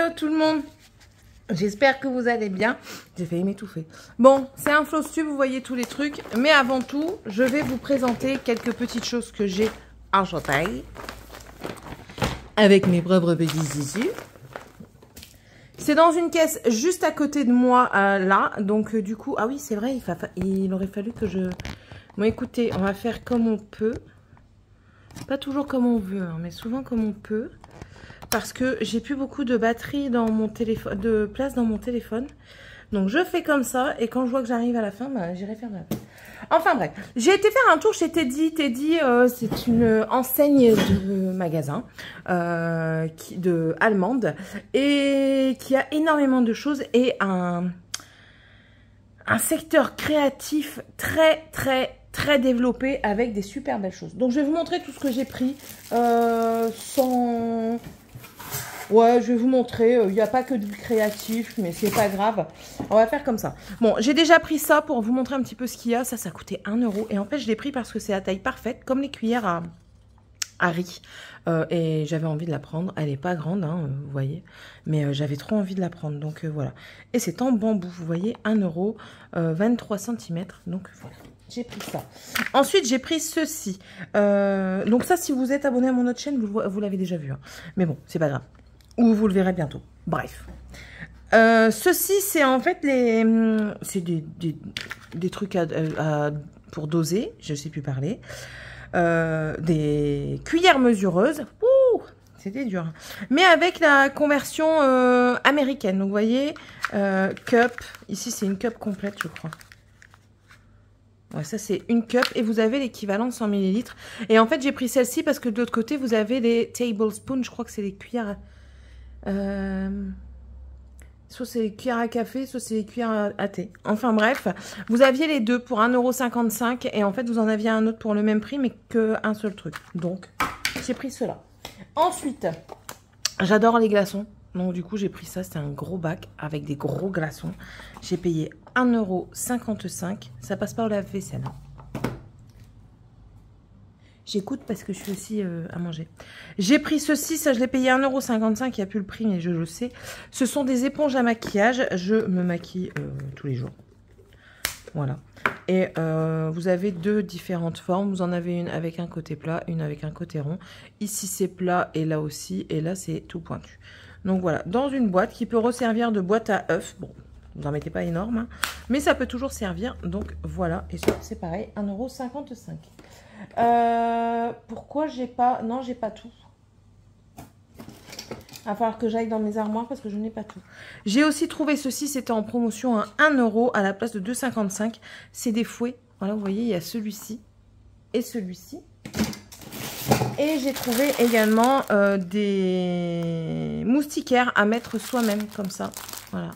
Hello tout le monde. J'espère que vous allez bien. J'ai failli m'étouffer. Bon, c'est un Flosstube, vous voyez tous les trucs. Mais avant tout, je vais vous présenter quelques petites choses que j'ai en chantail. Avec mes propres petits tissus. C'est dans une caisse juste à côté de moi, là. Donc, du coup... Ah oui, c'est vrai, il aurait fallu que je... Bon, écoutez, on va faire comme on peut. Pas toujours comme on veut, hein, mais souvent comme on peut. Parce que j'ai plus beaucoup de batterie dans mon téléphone, de place dans mon téléphone. Donc, je fais comme ça. Et quand je vois que j'arrive à la fin, bah, j'irai faire la fin. Enfin, bref. J'ai été faire un tour chez Teddy. Teddy, c'est une enseigne de magasin allemande. Et qui a énormément de choses. Et un secteur créatif très développé avec des super belles choses. Donc, je vais vous montrer tout ce que j'ai pris sans... Ouais, je vais vous montrer. Il n'y a pas que du créatif, mais c'est pas grave. On va faire comme ça. Bon, j'ai déjà pris ça pour vous montrer un petit peu ce qu'il y a. Ça coûtait 1 €. Et en fait, je l'ai pris parce que c'est la taille parfaite, comme les cuillères à riz. Et j'avais envie de la prendre. Elle n'est pas grande, hein, vous voyez. Mais j'avais trop envie de la prendre. Donc, voilà. Et c'est en bambou, vous voyez, 1 €, 23 cm. Donc, voilà. J'ai pris ça. Ensuite, j'ai pris ceci. Donc ça, si vous êtes abonné à mon autre chaîne, vous l'avez déjà vu. Hein. Mais bon, c'est pas grave. Ou vous le verrez bientôt. Bref. Ceci, c'est en fait c'est des trucs pour doser. Je ne sais plus parler. Des cuillères mesureuses. Ouh, c'était dur. Mais avec la conversion américaine. Donc, vous voyez, cup. Ici, c'est une cup complète, je crois. Ouais, ça, c'est une cup. Et vous avez l'équivalent de 100 ml. Et en fait, j'ai pris celle-ci parce que de l'autre côté, vous avez les tablespoons. Je crois que c'est les cuillères... soit c'est les cuillères à café, soit c'est les cuillères à thé. Enfin bref, vous aviez les deux pour 1,55 € et en fait vous en aviez un autre pour le même prix mais qu'un seul truc. Donc j'ai pris cela. Ensuite, j'adore les glaçons. Donc du coup j'ai pris ça, c'était un gros bac avec des gros glaçons. J'ai payé 1,55 €. Ça passe pas au lave-vaisselle. J'écoute parce que je suis aussi à manger. J'ai pris ceci, ça je l'ai payé 1,55 €. Il n'y a plus le prix, mais je le sais. Ce sont des éponges à maquillage. Je me maquille tous les jours. Voilà. Et vous avez deux différentes formes. Vous en avez une avec un côté plat, une avec un côté rond. Ici c'est plat et là aussi. Et là c'est tout pointu. Donc voilà, dans une boîte qui peut resservir de boîte à œufs. Bon, vous n'en mettez pas énorme, hein, mais ça peut toujours servir. Donc voilà, et ça c'est pareil, 1,55 €. Pourquoi j'ai pas... Non, j'ai pas tout. Il va falloir que j'aille dans mes armoires parce que je n'ai pas tout. J'ai aussi trouvé ceci, c'était en promotion à 1 € à la place de 2,55 €. C'est des fouets. Voilà, vous voyez, il y a celui-ci et celui-ci. Et j'ai trouvé également des moustiquaires à mettre soi-même, comme ça. Voilà.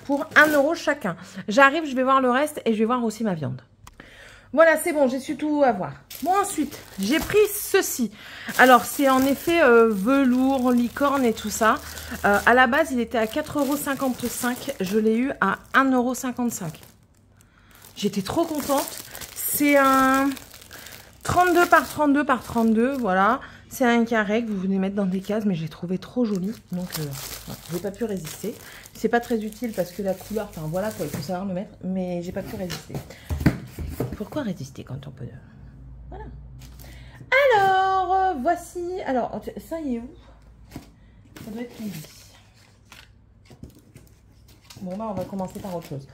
Pour 1 € chacun. J'arrive, je vais voir le reste et je vais voir aussi ma viande. Voilà, c'est bon, j'ai su tout avoir. Bon, ensuite, j'ai pris ceci. Alors, c'est en effet velours, licorne et tout ça. À la base, il était à 4,55 €. Je l'ai eu à 1,55 €. J'étais trop contente. C'est un 32 par 32 par 32, voilà. C'est un carré que vous venez mettre dans des cases, mais j'ai trouvé trop joli. Donc, j'ai pas pu résister. C'est pas très utile parce que la couleur, enfin voilà quoi, il faut savoir le mettre. Mais j'ai pas pu résister. Pourquoi résister quand on peut... Voilà. Alors, voici... Alors, ça y est où? Ça doit être ici. Bon, bah, on va commencer par autre chose.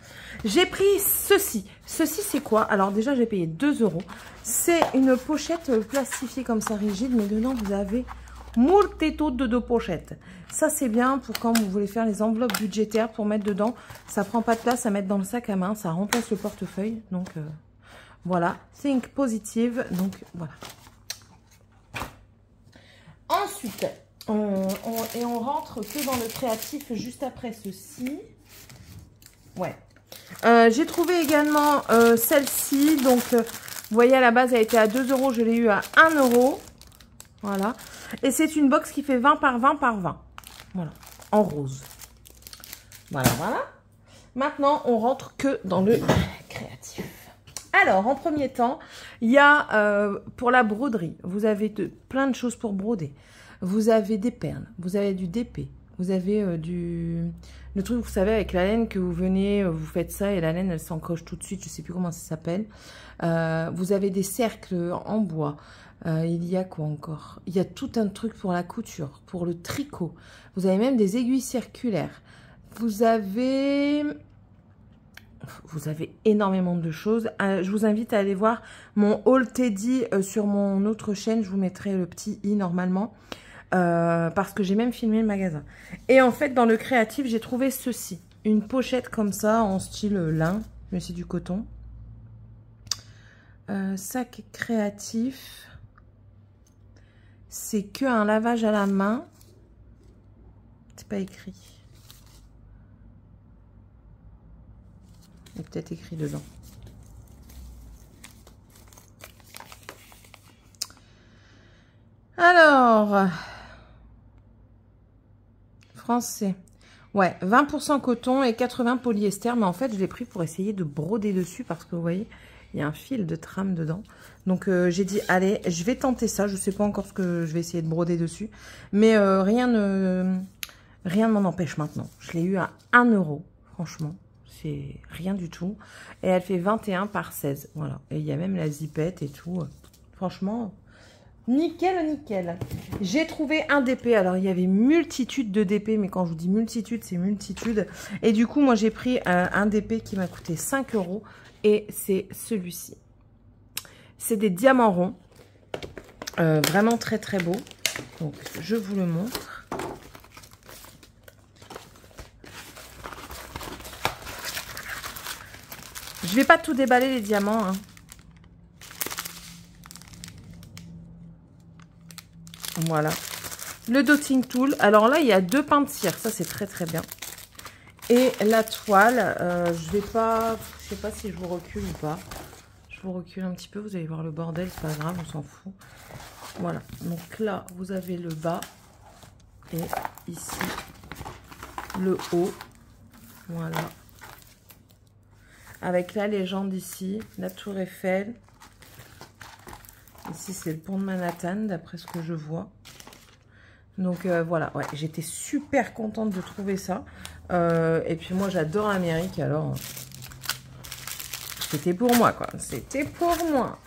J'ai pris ceci. Ceci, c'est quoi? Alors, déjà, j'ai payé 2 €. C'est une pochette plastifiée comme ça, rigide. Mais dedans, vous avez multitude de pochettes. Ça, c'est bien pour quand vous voulez faire les enveloppes budgétaires pour mettre dedans. Ça prend pas de place à mettre dans le sac à main. Ça remplace le portefeuille. Donc... voilà, think positive, donc voilà. Ensuite, on rentre que dans le créatif juste après ceci. Ouais. J'ai trouvé également celle-ci, donc vous voyez à la base elle était à 2 €, je l'ai eu à 1 €. Voilà. Et c'est une box qui fait 20 par 20 par 20. Voilà, en rose. Voilà, voilà. Maintenant, on rentre que dans le créatif. Alors, en premier temps, il y a pour la broderie, vous avez plein de choses pour broder. Vous avez des perles, vous avez du DP, Vous avez le truc, vous savez, avec la laine, que vous venez, vous faites ça et la laine, elle s'encoche tout de suite. Je sais plus comment ça s'appelle. Vous avez des cercles en bois. Il y a quoi encore? Il y a tout un truc pour la couture, pour le tricot. Vous avez même des aiguilles circulaires. Vous avez énormément de choses. Je vous invite à aller voir mon haul Teddy sur mon autre chaîne. Je vous mettrai le petit i normalement. Parce que j'ai même filmé le magasin. Et en fait, dans le créatif, j'ai trouvé ceci. Une pochette comme ça, en style lin. Mais c'est du coton. Sac créatif. C'est que un lavage à la main. C'est pas écrit. Il est peut-être écrit dedans. Alors, français. Ouais, 20% coton et 80% polyester. Mais en fait, je l'ai pris pour essayer de broder dessus parce que vous voyez, il y a un fil de trame dedans. Donc, j'ai dit, allez, je vais tenter ça. Je ne sais pas encore ce que je vais essayer de broder dessus. Mais rien ne m'en empêche maintenant. Je l'ai eu à 1 €, franchement. C'est rien du tout. Et elle fait 21 par 16. Voilà. Et il y a même la zipette et tout. Franchement, nickel, nickel. J'ai trouvé un DP. Alors, il y avait multitude de DP. Mais quand je vous dis multitude, c'est multitude. Et du coup, moi, j'ai pris un DP qui m'a coûté 5 €. Et c'est celui-ci. C'est des diamants ronds. Vraiment très, très beau. Donc, je vous le montre. Je vais pas tout déballer les diamants. Hein. Voilà. Le dotting tool. Alors là, il y a 2 pains de cire. Ça, c'est très très bien. Et la toile. Je sais pas si je vous recule ou pas. Je vous recule un petit peu. Vous allez voir le bordel. C'est pas grave, on s'en fout. Voilà. Donc là, vous avez le bas. Et ici, le haut. Voilà. Avec la légende ici, la tour Eiffel. Ici, c'est le pont de Manhattan, d'après ce que je vois. Donc, voilà. Ouais, j'étais super contente de trouver ça. Et puis, moi, j'adore l'Amérique. Alors, c'était pour moi, quoi. C'était pour moi.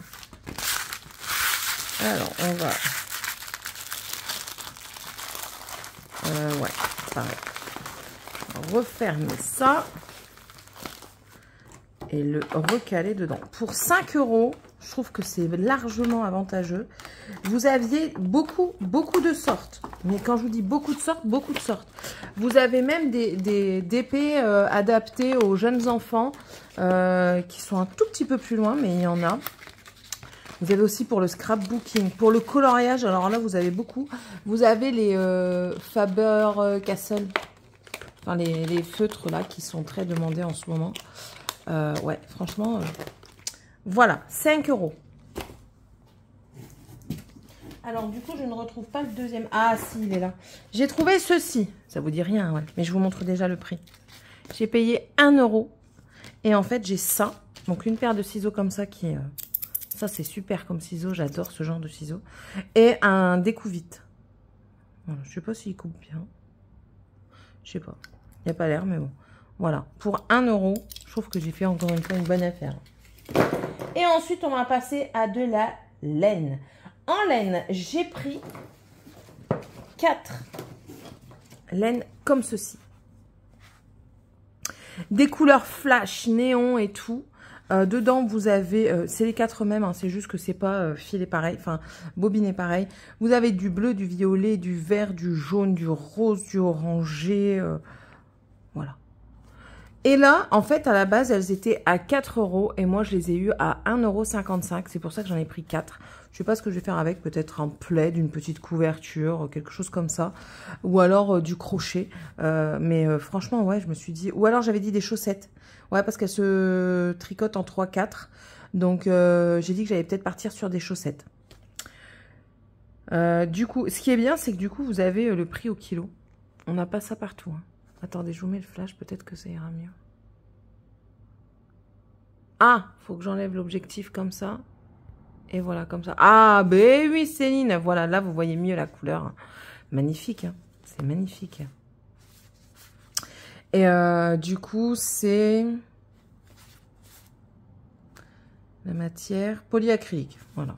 Alors, on va... ouais, pareil. On va refermer ça. Et le recaler dedans. Pour 5 €, je trouve que c'est largement avantageux. Vous aviez beaucoup de sortes. Mais quand je vous dis beaucoup de sortes, Vous avez même des DP adaptés aux jeunes enfants qui sont un tout petit peu plus loin, mais il y en a. Vous avez aussi pour le scrapbooking, pour le coloriage. Alors là, vous avez beaucoup. Vous avez les Faber-Castell. Enfin, les feutres là qui sont très demandés en ce moment. Ouais, franchement, voilà, 5 €. Alors, du coup, je ne retrouve pas le deuxième. Ah, si, il est là. J'ai trouvé ceci. Ça vous dit rien, ouais. Mais je vous montre déjà le prix. J'ai payé 1 €. Et en fait, j'ai ça. Donc, une paire de ciseaux comme ça qui... ça, c'est super comme ciseaux. J'adore ce genre de ciseaux. Et un découvite. Voilà, je sais pas s'il coupe bien. Je sais pas. Il n'y a pas l'air, mais bon. Voilà. Pour 1 €, je trouve que j'ai fait encore une fois une bonne affaire. Et ensuite, on va passer à de la laine. En laine, j'ai pris 4 laines comme ceci. Des couleurs flash, néon et tout. Dedans, vous avez... c'est les 4 mêmes, hein, c'est juste que c'est pas filé pareil, enfin, bobiné pareil. Vous avez du bleu, du violet, du vert, du jaune, du rose, du orangé. Voilà. Et là, en fait, à la base, elles étaient à 4 € et moi, je les ai eues à 1,55 €. C'est pour ça que j'en ai pris 4. Je sais pas ce que je vais faire avec, peut-être un plaid, une petite couverture, quelque chose comme ça. Ou alors du crochet. Mais franchement, ouais, je me suis dit... Ou alors, j'avais dit des chaussettes. Ouais, parce qu'elles se tricotent en 3-4. Donc, j'ai dit que j'allais peut-être partir sur des chaussettes. Du coup, ce qui est bien, c'est que du coup, vous avez le prix au kilo. On n'a pas ça partout, hein. Attendez, je vous mets le flash, peut-être que ça ira mieux. Ah, faut que j'enlève l'objectif comme ça. Et voilà, comme ça. Ah, ben oui, Céline. Voilà, là, vous voyez mieux la couleur. Magnifique, hein. C'est magnifique. Et du coup, c'est la matière polyacrylique. Voilà.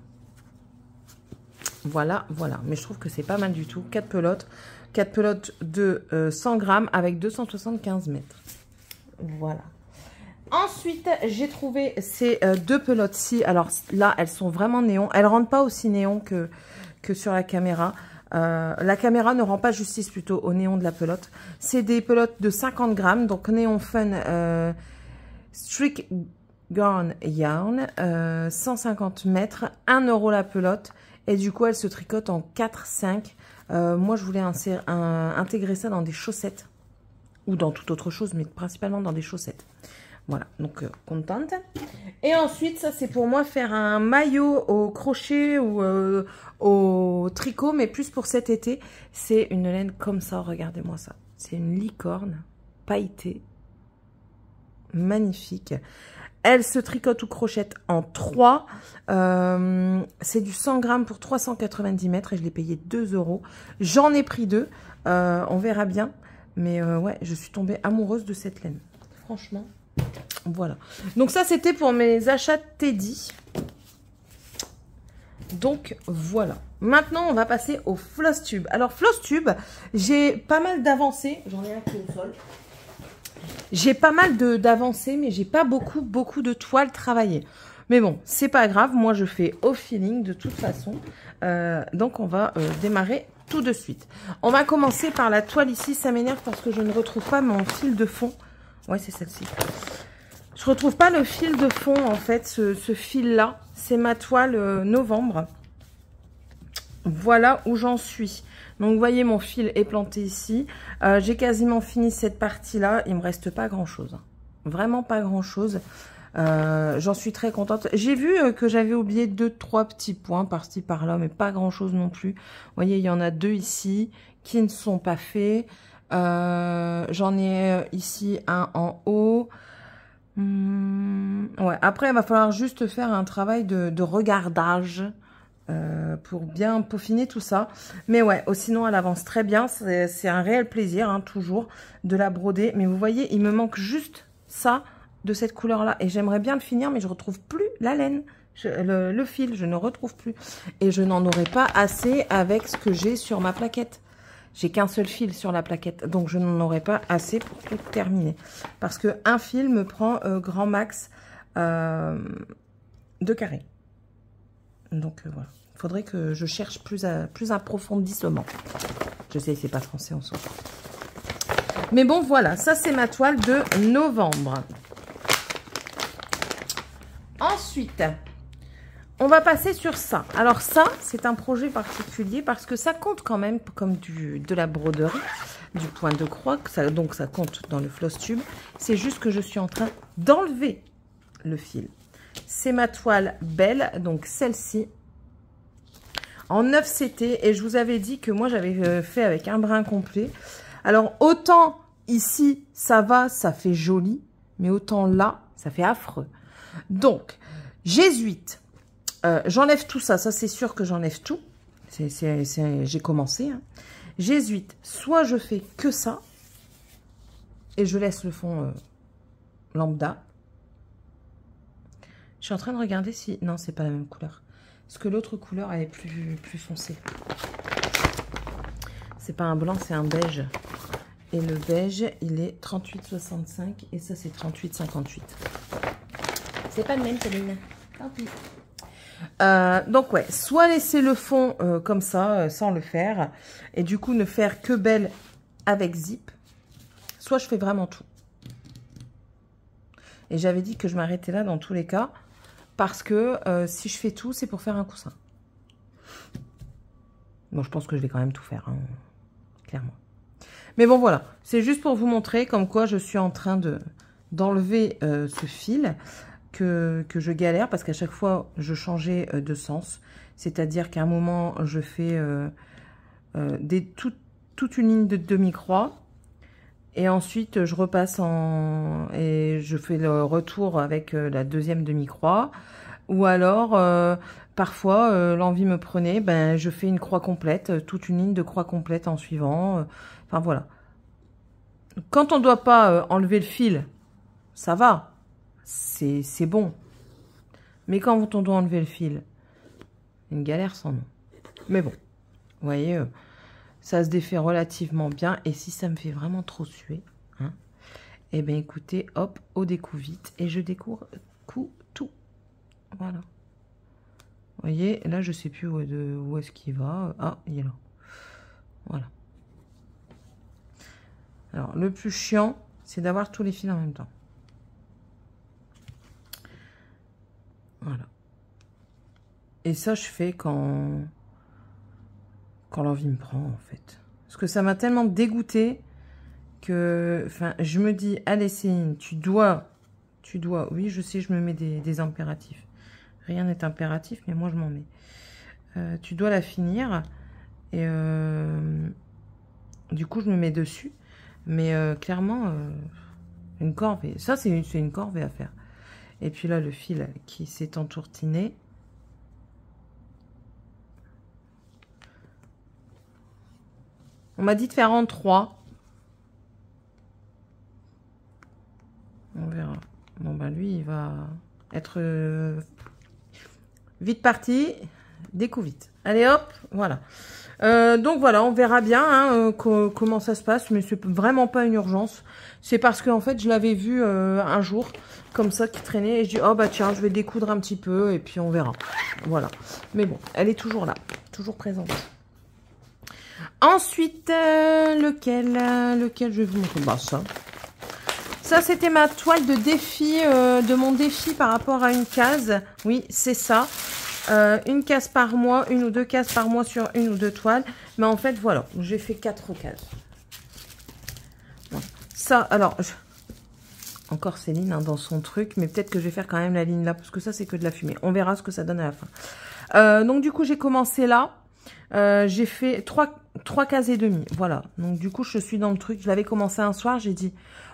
Voilà, voilà. Mais je trouve que c'est pas mal du tout. 4 pelotes. 4 pelotes de 100 grammes avec 275 mètres. Voilà. Ensuite, j'ai trouvé ces 2 pelotes-ci. Alors là, elles sont vraiment néon. Elles ne rendent pas aussi néon que sur la caméra. La caméra ne rend pas justice plutôt au néon de la pelote. C'est des pelotes de 50 grammes. Donc Néon Fun Strict Garn Yarn. 150 mètres. 1 € la pelote. Et du coup, elle se tricote en 4-5. Moi, je voulais intégrer ça dans des chaussettes. Ou dans toute autre chose, mais principalement dans des chaussettes. Voilà, donc contente. Et ensuite, ça c'est pour moi faire un maillot au crochet ou au tricot, mais plus pour cet été. C'est une laine comme ça, regardez-moi ça. C'est une licorne pailletée, magnifique. Elle se tricote ou crochette en 3. C'est du 100 grammes pour 390 mètres et je l'ai payé 2 €. J'en ai pris 2, on verra bien. Mais ouais, je suis tombée amoureuse de cette laine. Franchement. Voilà. Donc ça, c'était pour mes achats Teddy. Donc voilà. Maintenant, on va passer au floss tube. Alors, floss tube, j'ai pas mal d'avancées. J'en ai un qui est au sol. J'ai pas mal d'avancées, mais j'ai pas beaucoup de toile travaillée. Mais bon, c'est pas grave. Moi, je fais au feeling de toute façon. Donc, on va démarrer tout de suite. On va commencer par la toile ici. Ça m'énerve parce que je ne retrouve pas mon fil de fond. Ouais, c'est celle-ci. Je retrouve pas le fil de fond, en fait, ce fil-là. C'est ma toile novembre. Voilà où j'en suis. Donc, vous voyez, mon fil est planté ici. J'ai quasiment fini cette partie-là. Il me reste pas grand-chose. Vraiment pas grand-chose. J'en suis très contente. J'ai vu que j'avais oublié 2-3 petits points par-ci, par-là, mais pas grand-chose non plus. Vous voyez, il y en a 2 ici qui ne sont pas faits. J'en ai ici un en haut. Ouais. Après, il va falloir juste faire un travail de regardage pour bien peaufiner tout ça. Mais ouais, sinon, elle avance très bien. C'est un réel plaisir, hein, toujours, de la broder. Mais vous voyez, il me manque juste ça de cette couleur-là. Et j'aimerais bien le finir, mais je retrouve plus la laine. Le fil, je ne retrouve plus. Et je n'en aurai pas assez avec ce que j'ai sur ma plaquette. J'ai qu'un seul fil sur la plaquette, donc je n'en aurai pas assez pour tout terminer. Parce qu'un fil me prend grand max 2 carrés. Donc voilà, il faudrait que je cherche plus approfondissement. Je sais, c'est pas français en soi. Mais bon, voilà, ça c'est ma toile de novembre. Ensuite, on va passer sur ça. Alors ça, c'est un projet particulier parce que ça compte quand même comme de la broderie, du point de croix. Donc ça compte dans le floss tube. C'est juste que je suis en train d'enlever le fil. C'est ma toile belle, donc celle-ci, en 9 CT. Et je vous avais dit que moi, j'avais fait avec un brin complet. Alors autant ici, ça va, ça fait joli. Mais autant là, ça fait affreux. Donc, jésuite. J'enlève tout ça, ça c'est sûr que j'enlève tout. J'ai commencé. Hein. Jésuite, soit je fais que ça, et je laisse le fond lambda. Je suis en train de regarder si... Non, c'est pas la même couleur. Parce que l'autre couleur, elle est plus foncée. C'est pas un blanc, c'est un beige. Et le beige, il est 38,65 et ça c'est 38,58. C'est pas le même, Céline. Tant pis. Donc ouais, soit laisser le fond comme ça, sans le faire, et du coup ne faire que belle avec zip, soit je fais vraiment tout. Et j'avais dit que je m'arrêtais là dans tous les cas, parce que si je fais tout, c'est pour faire un coussin. Bon, je pense que je vais quand même tout faire, hein, clairement. Mais bon, voilà, c'est juste pour vous montrer comme quoi je suis en train d'enlever ce fil. Que je galère parce qu'à chaque fois je changeais de sens, c'est-à-dire qu'à un moment je fais toute une ligne de demi-croix et ensuite je repasse et je fais le retour avec la deuxième demi-croix, ou alors parfois l'envie me prenait, ben je fais une croix complète, toute une ligne de croix complète en suivant, enfin voilà. Quand on doit pas enlever le fil, ça va. C'est bon. Mais quand on doit enlever le fil, une galère sans nom. Mais bon, vous voyez, ça se défait relativement bien. Et si ça me fait vraiment trop suer, hein, eh bien écoutez, hop, au découpe vite. Et je découpe tout. Voilà. Vous voyez, là je sais plus où est-ce qu'il va. Ah, il est là. Voilà. Alors, le plus chiant, c'est d'avoir tous les fils en même temps. Voilà. Et ça, je fais quand l'envie me prend, en fait. Parce que ça m'a tellement dégoûté que, enfin, je me dis, allez, Céline, tu dois, oui, je sais, je me mets des impératifs. Rien n'est impératif, mais moi, je m'en mets. Tu dois la finir. Et du coup, je me mets dessus. Mais clairement, une corvée. Ça, c'est une corvée à faire. Et puis là, le fil qui s'est entourtiné. On m'a dit de faire en 3. On verra. Bon, bah lui, il va être vite parti. Découpe vite. Allez, hop, voilà. Donc voilà, on verra bien hein, comment ça se passe, mais c'est vraiment pas une urgence. C'est parce que en fait, je l'avais vu un jour comme ça qui traînait et je dis oh bah tiens, je vais découdre un petit peu et puis on verra. Voilà. Mais bon, elle est toujours là, toujours présente. Ensuite, lequel je vais vous montrer. Bah ça. Ça, c'était ma toile de défi, de mon défi par rapport à une case. Oui, c'est ça. Une case par mois, une ou deux cases par mois sur une ou deux toiles. Mais en fait, voilà, j'ai fait 4 cases. Voilà. Ça, alors, encore Céline hein, dans son truc, mais peut-être que je vais faire quand même la ligne là, parce que ça, c'est que de la fumée. On verra ce que ça donne à la fin. Donc, du coup, j'ai commencé là. J'ai fait 3 cases et demie. Voilà. Donc, du coup, je suis dans le truc. Je l'avais commencé un soir, j'ai dit...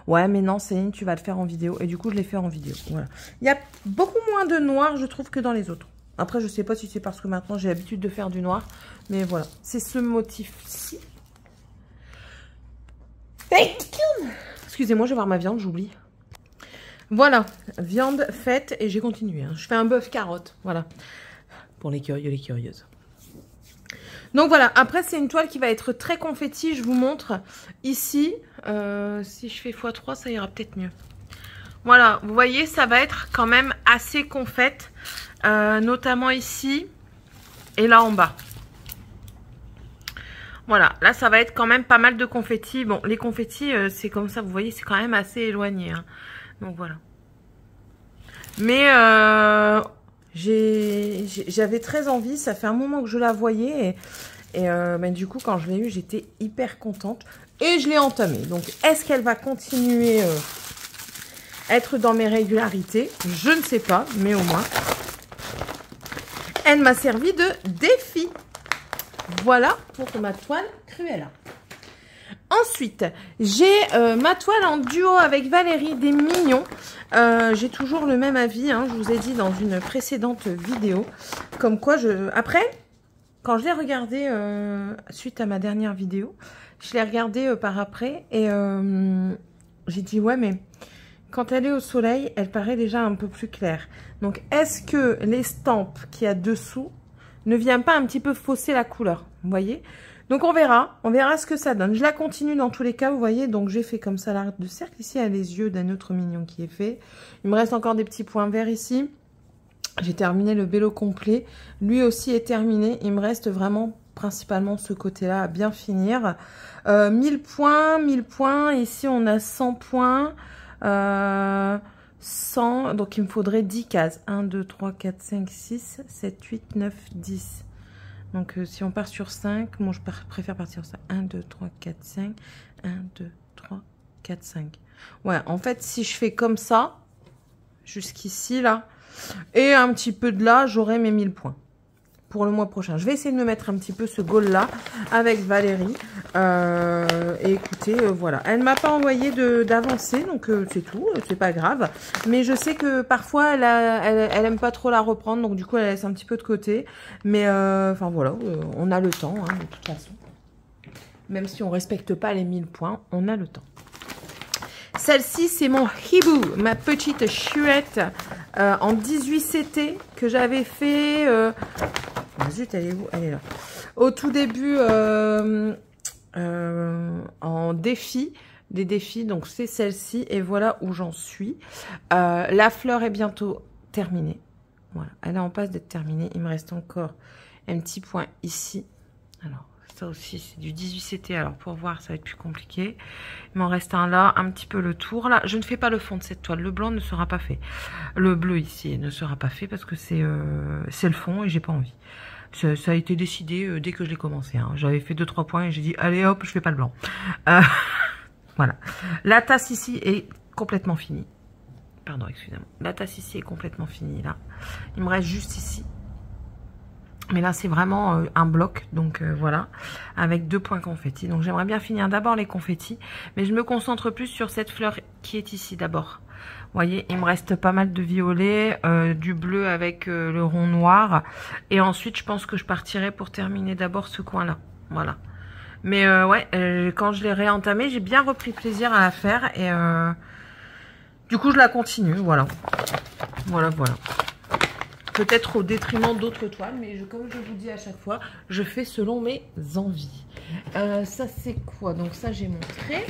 Ouais, mais non, Céline, tu vas le faire en vidéo. Et du coup, je l'ai fait en vidéo. Voilà. Il y a beaucoup moins de noir, je trouve, que dans les autres. Après, je sais pas si c'est parce que maintenant, j'ai l'habitude de faire du noir. Mais voilà. C'est ce motif-ci. Excusez-moi, je vais voir ma viande, j'oublie. Voilà. Viande faite. Et j'ai continué. Hein. Je fais un bœuf carotte. Voilà. Pour les curieux, les curieuses. Donc voilà, après c'est une toile qui va être très confetti, je vous montre ici, si je fais x3 ça ira peut-être mieux. Voilà, vous voyez ça va être quand même assez confette, notamment ici et là en bas. Voilà, là ça va être quand même pas mal de confetti. Bon, les confettis c'est comme ça, vous voyez c'est quand même assez éloigné. Hein. Donc voilà. Mais... j'avais très envie, ça fait un moment que je la voyais et ben, du coup quand je l'ai eu j'étais hyper contente et je l'ai entamée. Donc est-ce qu'elle va continuer à être dans mes régularités? Je ne sais pas, mais au moins elle m'a servi de défi. Voilà pour ma toile Cruella. Ensuite, j'ai ma toile en duo avec Valérie des Mignons. J'ai toujours le même avis, hein, je vous ai dit dans une précédente vidéo. Comme quoi, après, quand je l'ai regardé suite à ma dernière vidéo, je l'ai regardé par après et j'ai dit ouais mais quand elle est au soleil, elle paraît déjà un peu plus claire. Donc est-ce que l'estampe qu'il y a dessous ne vient pas un petit peu fausser la couleur? Vous voyez? Donc on verra ce que ça donne. Je la continue dans tous les cas, vous voyez. Donc j'ai fait comme ça l'arc de cercle. Ici, il y a les yeux d'un autre mignon qui est fait. Il me reste encore des petits points verts ici. J'ai terminé le bello complet. Lui aussi est terminé. Il me reste vraiment principalement ce côté-là à bien finir. 1000 points, 1000 points. Ici, on a 100 points. 100, donc il me faudrait 10 cases. 1, 2, 3, 4, 5, 6, 7, 8, 9, 10. Donc, si on part sur 5, moi, je préfère partir sur ça. 1, 2, 3, 4, 5. 1, 2, 3, 4, 5. Ouais, en fait, si je fais comme ça, jusqu'ici, là, et un petit peu de là, j'aurai mes 1000 points pour le mois prochain. Je vais essayer de me mettre un petit peu ce goal-là avec Valérie. Et écoutez, voilà. Elle ne m'a pas envoyé d'avancer, donc c'est tout, c'est pas grave. Mais je sais que parfois, elle aime pas trop la reprendre, donc du coup, elle laisse un petit peu de côté. Mais, enfin voilà, on a le temps, hein, de toute façon. Même si on respecte pas les 1000 points, on a le temps. Celle-ci, c'est mon hibou, ma petite chouette en 18 CT que j'avais fait... Zut, elle est où? Elle est là. Au tout début, en défi, des défis, donc c'est celle-ci, et voilà où j'en suis. La fleur est bientôt terminée. Voilà, elle est en passe d'être terminée. Il me reste encore un petit point ici. Alors, ça aussi, c'est du 18 CT. Alors, pour voir, ça va être plus compliqué. Il m'en reste un là, un petit peu le tour. Là, je ne fais pas le fond de cette toile. Le blanc ne sera pas fait. Le bleu ici ne sera pas fait parce que c'est le fond et j'ai pas envie. Ça a été décidé dès que je l'ai commencé. Hein. J'avais fait 2-3 points et j'ai dit, allez hop, je fais pas le blanc. Voilà. La tasse ici est complètement finie. Pardon, excusez-moi. La tasse ici est complètement finie, là. Il me reste juste ici. Mais là, c'est vraiment un bloc, donc voilà, avec 2 points confettis. Donc, j'aimerais bien finir d'abord les confettis, mais je me concentre plus sur cette fleur qui est ici d'abord. Vous voyez, il me reste pas mal de violet, du bleu avec le rond noir. Et ensuite, je pense que je partirai pour terminer d'abord ce coin-là. Voilà. Mais ouais, quand je l'ai réentamée, j'ai bien repris plaisir à la faire. Et du coup, je la continue, voilà. Voilà. Peut-être au détriment d'autres toiles, mais comme je vous dis à chaque fois, je fais selon mes envies. Ça, c'est quoi? Donc ça, j'ai montré.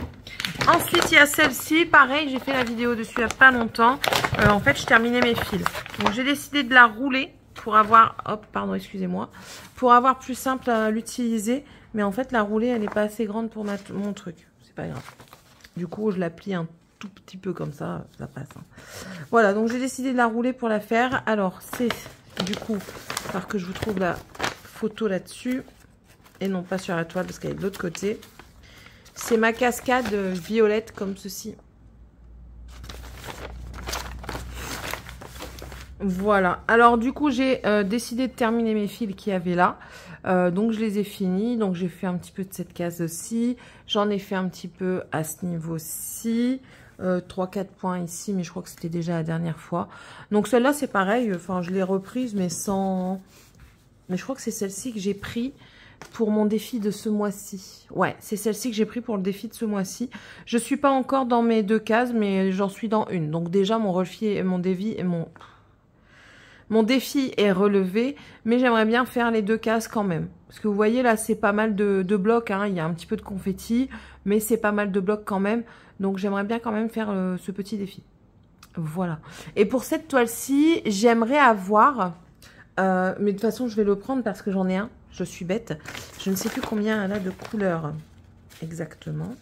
Ensuite, il y a celle-ci. Pareil, j'ai fait la vidéo dessus il n'y a pas longtemps. En fait, je terminais mes fils. Donc, j'ai décidé de la rouler pour avoir... Hop, pardon, excusez-moi. Pour avoir plus simple à l'utiliser. Mais en fait, la roulée, elle n'est pas assez grande pour mon truc. C'est pas grave. Du coup, je la plie un tout petit peu comme ça, ça passe. Hein. Voilà, donc j'ai décidé de la rouler pour la faire. Alors, c'est du coup, alors que je vous trouve la photo là-dessus, et non pas sur la toile parce qu'elle est de l'autre côté. C'est ma cascade violette comme ceci. Voilà, alors du coup, j'ai décidé de terminer mes fils qu'il y avait là. Donc je les ai finis, donc j'ai fait un petit peu de cette case-ci, j'en ai fait un petit peu à ce niveau-ci, 3-4 points ici, mais je crois que c'était déjà la dernière fois. Donc celle-là c'est pareil, enfin je l'ai reprise mais sans... Mais je crois que c'est celle-ci que j'ai pris pour mon défi de ce mois-ci. Ouais, c'est celle-ci que j'ai pris pour le défi de ce mois-ci. Je suis pas encore dans mes 2 cases, mais j'en suis dans une. Donc déjà mon défi et mon défi est relevé, mais j'aimerais bien faire les 2 cases quand même. Parce que vous voyez, là, c'est pas mal de blocs. Hein. Il y a un petit peu de confetti, mais c'est pas mal de blocs quand même. Donc, j'aimerais bien quand même faire ce petit défi. Voilà. Et pour cette toile-ci, j'aimerais avoir... mais de toute façon, je vais le prendre parce que j'en ai un. Je suis bête. Je ne sais plus combien elle a de couleurs exactement.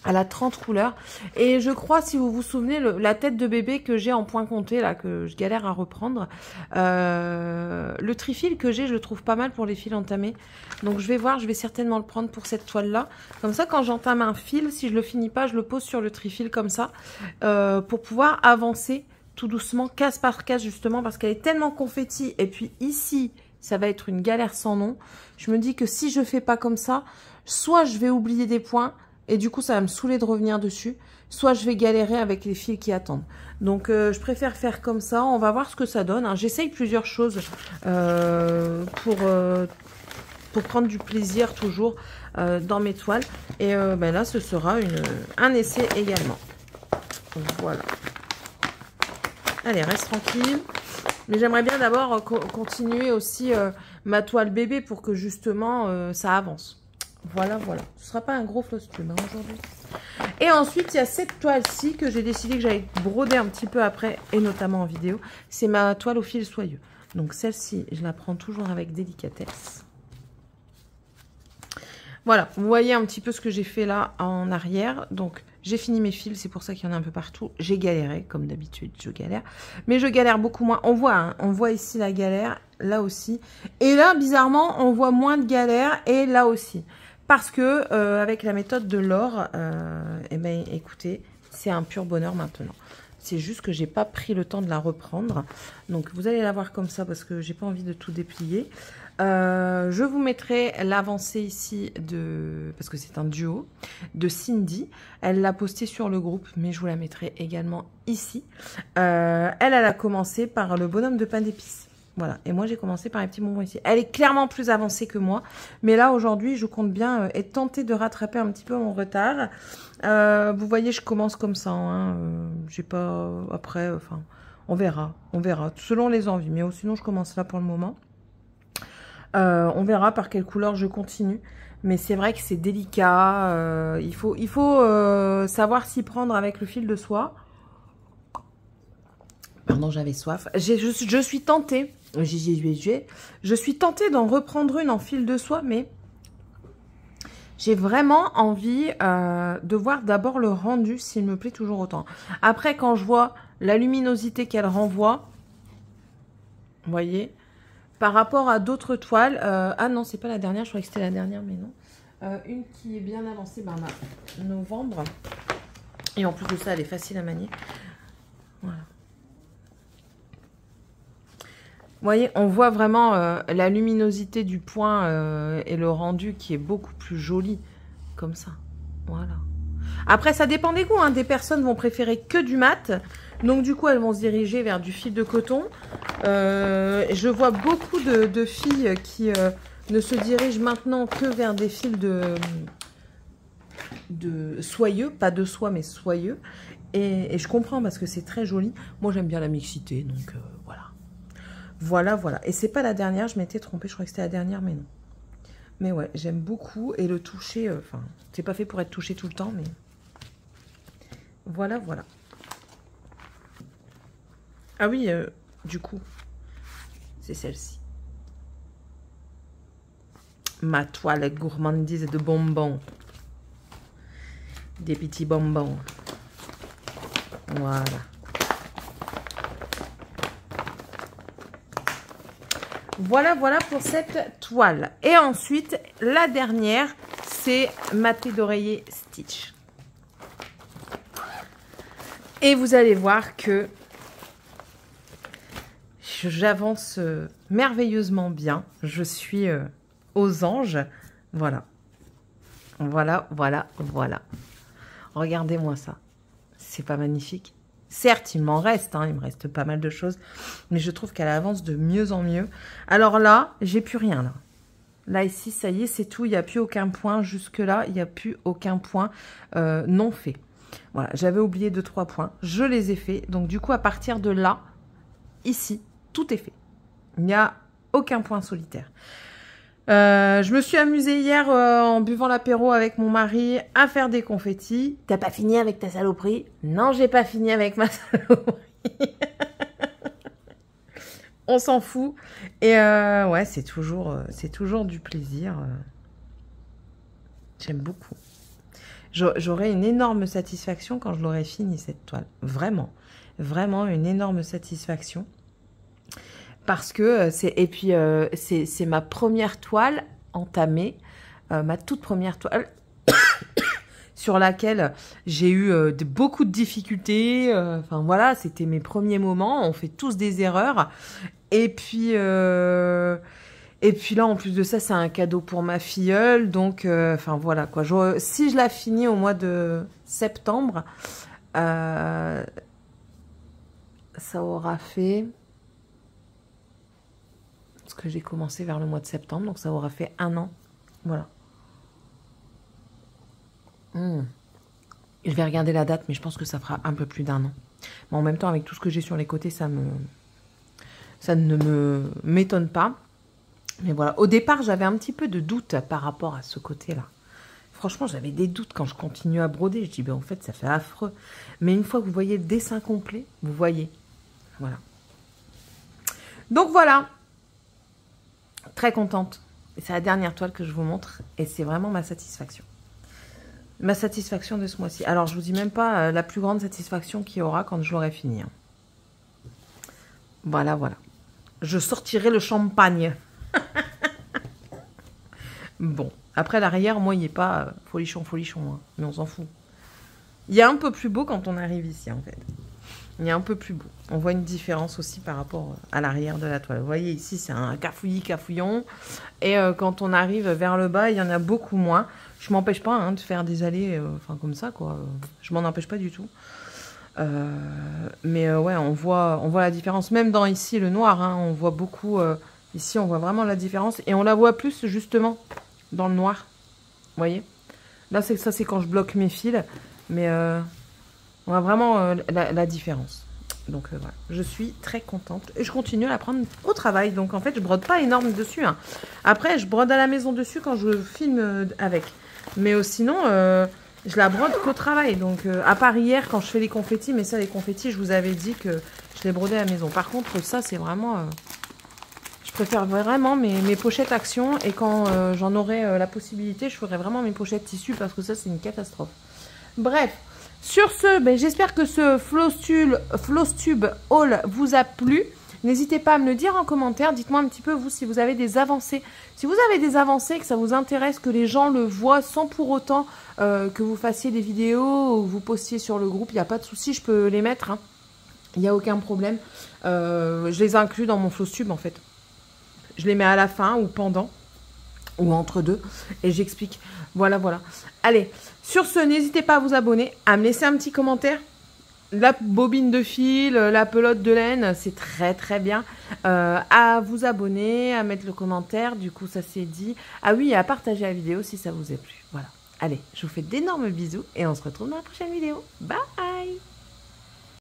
Elle a 30 couleurs. Et je crois, si vous vous souvenez, la tête de bébé que j'ai en point compté, là, que je galère à reprendre, le trifil que j'ai, je le trouve pas mal pour les fils entamés. Donc, je vais voir, je vais certainement le prendre pour cette toile-là. Comme ça, quand j'entame un fil, si je le finis pas, je le pose sur le trifil comme ça, pour pouvoir avancer tout doucement, case par case, justement, parce qu'elle est tellement confetti. Et puis ici, ça va être une galère sans nom. Je me dis que si je fais pas comme ça, soit je vais oublier des points, et du coup, ça va me saouler de revenir dessus. Soit je vais galérer avec les fils qui attendent. Donc, je préfère faire comme ça. On va voir ce que ça donne. Hein. J'essaye plusieurs choses pour prendre du plaisir toujours dans mes toiles. Et ben là, ce sera un essai également. Voilà. Allez, reste tranquille. Mais j'aimerais bien d'abord continuer aussi ma toile bébé pour que justement ça avance. Voilà. Ce ne sera pas un gros floss tube hein, aujourd'hui. Et ensuite, il y a cette toile-ci que j'ai décidé que j'allais broder un petit peu après, et notamment en vidéo. C'est ma toile au fil soyeux. Donc celle-ci, je la prends toujours avec délicatesse. Voilà, vous voyez un petit peu ce que j'ai fait là en arrière. Donc, j'ai fini mes fils, c'est pour ça qu'il y en a un peu partout. J'ai galéré, comme d'habitude, je galère. Mais je galère beaucoup moins. On voit ici la galère, là aussi. Et là, bizarrement, on voit moins de galère, et là aussi. Parce que, avec la méthode de l'or, eh ben, écoutez, c'est un pur bonheur maintenant. C'est juste que j'ai pas pris le temps de la reprendre. Donc, vous allez la voir comme ça parce que j'ai pas envie de tout déplier. Je vous mettrai l'avancée ici parce que c'est un duo, de Cindy. Elle l'a posté sur le groupe, mais je vous la mettrai également ici. Elle a commencé par le bonhomme de pain d'épices. Voilà, et moi j'ai commencé par les petits bonbons ici. Elle est clairement plus avancée que moi, mais là aujourd'hui je compte bien être tentée de rattraper un petit peu mon retard. Vous voyez, je commence comme ça, hein. J'ai pas... Après, enfin, on verra, selon les envies, mais sinon je commence là pour le moment. On verra par quelle couleur je continue, mais c'est vrai que c'est délicat, il faut savoir s'y prendre avec le fil de soie. Pardon, j'avais soif. Je suis tentée... Je suis tentée d'en reprendre une en fil de soie, mais j'ai vraiment envie de voir d'abord le rendu, s'il me plaît toujours autant. Après, quand je vois la luminosité qu'elle renvoie, vous voyez, par rapport à d'autres toiles, ah non, c'est pas la dernière, je croyais que c'était la dernière, mais non. Une qui est bien avancée, ben, novembre. Et en plus de ça, elle est facile à manier. Voilà. Vous voyez, on voit vraiment la luminosité du point et le rendu qui est beaucoup plus joli, comme ça. Voilà. Après, ça dépend des goûts, hein. Des personnes vont préférer que du mat. Donc, du coup, elles vont se diriger vers du fil de coton. Je vois beaucoup de filles qui ne se dirigent maintenant que vers des fils de soyeux. Pas de soie, mais soyeux. Et je comprends parce que c'est très joli. Moi, j'aime bien la mixité, donc voilà. Voilà. Et c'est pas la dernière, je m'étais trompée, je crois que c'était la dernière, mais non. Mais ouais, j'aime beaucoup. Et le toucher, enfin, c'est pas fait pour être touché tout le temps, mais... Voilà. Ah oui, du coup, c'est celle-ci. Ma toile gourmandise de bonbons. Des petits bonbons. Voilà. Voilà pour cette toile. Et ensuite, la dernière, c'est ma thé d'oreiller Stitch. Et vous allez voir que j'avance merveilleusement bien. Je suis aux anges. Voilà. Regardez-moi ça. C'est pas magnifique? Certes, il m'en reste, hein, il me reste pas mal de choses, mais je trouve qu'elle avance de mieux en mieux. Alors là, j'ai plus rien, là. Là, ici, ça y est, c'est tout. Il n'y a plus aucun point. Jusque-là, il n'y a plus aucun point non fait. Voilà, j'avais oublié 2-3 points. Je les ai faits. Donc, du coup, à partir de là, ici, tout est fait. Il n'y a aucun point solitaire. Je me suis amusée hier en buvant l'apéro avec mon mari à faire des confettis. T'as pas fini avec ta saloperie? Non, j'ai pas fini avec ma saloperie. On s'en fout. Et ouais, c'est toujours du plaisir. J'aime beaucoup. J'aurai une énorme satisfaction quand je l'aurai fini, cette toile. Vraiment une énorme satisfaction. Parce que c'est ma première toile entamée, ma toute première toile sur laquelle j'ai eu beaucoup de difficultés. Enfin voilà, c'était mes premiers moments. On fait tous des erreurs. Et puis là, en plus de ça, c'est un cadeau pour ma filleule. Donc, enfin voilà quoi. Si je la finis au mois de septembre, ça aura fait... Parce que j'ai commencé vers le mois de septembre, donc ça aura fait 1 an. Voilà. Je vais regarder la date, mais je pense que ça fera un peu plus d'1 an. Mais en même temps, avec tout ce que j'ai sur les côtés, ça ne m'étonne pas. Mais voilà, au départ, j'avais un petit peu de doute par rapport à ce côté-là. Franchement, j'avais des doutes quand je continue à broder. Je dis, ben en fait, ça fait affreux. Mais une fois que vous voyez le dessin complet, vous voyez. Voilà. Donc voilà. Très contente. C'est la dernière toile que je vous montre et c'est vraiment ma satisfaction. Ma satisfaction de ce mois-ci. Alors, je vous dis même pas la plus grande satisfaction qu'il y aura quand je l'aurai fini. Hein. Voilà. Je sortirai le champagne. Bon. Après, l'arrière, moi, il n'est pas folichon. Hein, mais on s'en fout. Il y a un peu plus beau quand on arrive ici, en fait. Il est un peu plus beau. On voit une différence aussi par rapport à l'arrière de la toile. Vous voyez, ici, c'est un cafouillis-cafouillon. Et quand on arrive vers le bas, il y en a beaucoup moins. Je ne m'empêche pas de faire des allées enfin comme ça, quoi. Je m'en empêche pas du tout. Ouais, on voit la différence. Même dans ici, le noir, hein, on voit beaucoup... ici, on voit vraiment la différence. Et on la voit plus, justement, dans le noir. Vous voyez? Là, ça, c'est quand je bloque mes fils. Mais on voit vraiment la différence. Donc voilà, je suis très contente. Et je continue à la prendre au travail. Donc en fait, je brode pas énorme dessus. Hein. Après, je brode à la maison dessus quand je filme avec. Mais sinon, je la brode qu'au travail. Donc à part hier, quand je fais les confettis. Mais ça, les confettis, je vous avais dit que je les brodais à la maison. Par contre, ça, c'est vraiment... je préfère vraiment mes pochettes action. Et quand j'en aurai la possibilité, je ferai vraiment mes pochettes tissu. Parce que ça, c'est une catastrophe. Bref. Sur ce, ben, j'espère que ce Flosstube haul vous a plu. N'hésitez pas à me le dire en commentaire. Dites-moi un petit peu, vous, si vous avez des avancées. Si vous avez des avancées, que ça vous intéresse, que les gens le voient sans pour autant que vous fassiez des vidéos ou vous postiez sur le groupe, il n'y a pas de souci, je peux les mettre. Hein. Il n'y a aucun problème. Je les inclus dans mon Flosstube, en fait. Je les mets à la fin ou pendant. Ou entre deux, et j'explique. Voilà, voilà. Allez, sur ce, n'hésitez pas à vous abonner, à me laisser un petit commentaire. La bobine de fil, la pelote de laine, c'est très très bien. À vous abonner, à mettre le commentaire, du coup ça c'est dit. Ah oui, et à partager la vidéo si ça vous a plu. Voilà. Allez, je vous fais d'énormes bisous, et on se retrouve dans la prochaine vidéo. Bye!